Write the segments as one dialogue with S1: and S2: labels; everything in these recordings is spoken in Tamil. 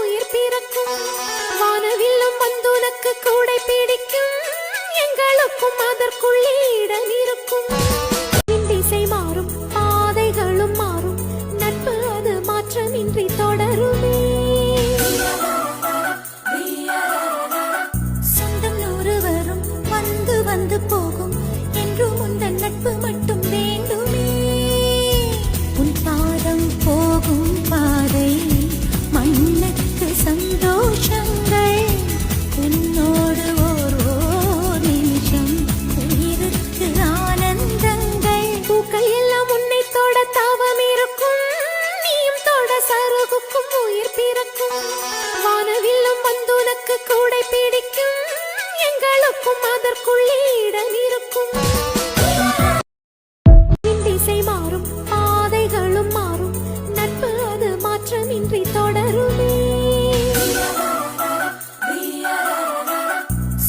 S1: உயிர் பிறக்கும். வானவில்லும் வந்துனக்கு கூடை பிடிக்கும். எங்களுக்கும் அதற்குள்ளே இடம் இருக்கும். திசை மாறும், பாதைகளும் மாறும். நட்பு அது மாற்றமின்றி தொடருமே. சொந்தம் நூறு வரும், வந்து வந்து போகும். என்றும் உந்தன் நட்பு மட்டும் வேண்டுமே. உன் பாதம் போகும் பாதை மண்ணுக்கு சந்தோஷங்கள். உன்னோடு ஓர் நிமிஷம் உயிருக்கு ஆனந்தங்கள். பூக்கள் எல்லாம் உன்னை தொட தாவம் இருக்கும். நீயும் தொட சருகுக்கும் உயிர் பிறக்கும். வானவில்லும் வந்துனக்கு கூடை பிடிக்கும். எங்களுக்கும் அதற்குள்ளே இடம் இருக்கும். திசை மாறும், பாதைகளும் மாறும். நட்பு அது மாற்றமின்றி தொடருமே.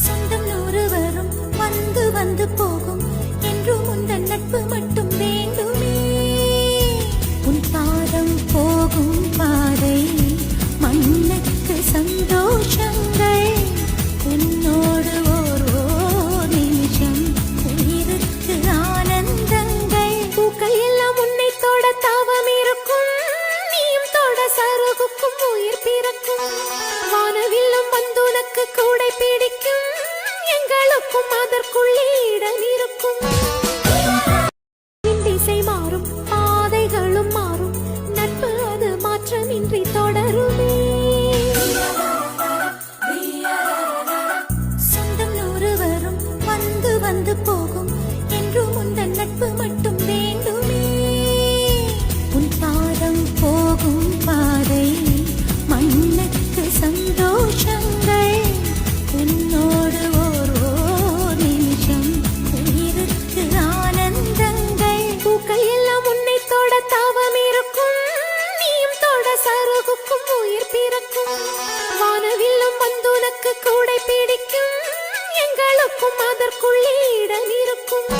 S1: சொந்தம் நூறு வரும், வந்து வந்து போகும். என்றும் உந்தன் நட்பு மட்டும் வேண்டுமே. உன் பாதம் போகும் பாதை மண்ணுக்கு சந்தோஷங்கள். உன்னோடு ஓர் நிமிஷம் உயிருக்கு ஆனந்தங்கள். பூக்கள் எல்லாம் உன்னை தொட தாவம் இருக்கும். நீயும் தொட சருகுக்கும் உயிர் பிறக்கும். வானவில்லும் வந்துனக்கு கூடை பிடிக்கும். எங்களுக்கும் அதற்குள்ளே இடம் இருக்கும். திசை மாறும், பாதைகளும் மாறும். நட்பு அது மாற்றமின்றி தொடருமே. சொந்தம் நூறு வரும், வந்து வந்து போகும். என்றும் உந்தன் நட்பு மட்டும் வேண்டுமே. உன் பாதம் போகும் பாதை மண்ணுக்கு சந்தோஷங்கள். உன்னோடு ஓர் நிமிஷம் உயிருக்கு ஆனந்தங்கள். பூக்கள் எல்லாம் உன்னை தொட தாவம் இருக்கும். நீயும் தொட சருகுக்கும் உயிர் பிறக்கும். வானவில்லும் வந்துனக்கு கூடை பிடிக்கும். எங்களுக்கும் அதற்குள்ளே இடம் இருக்கும்.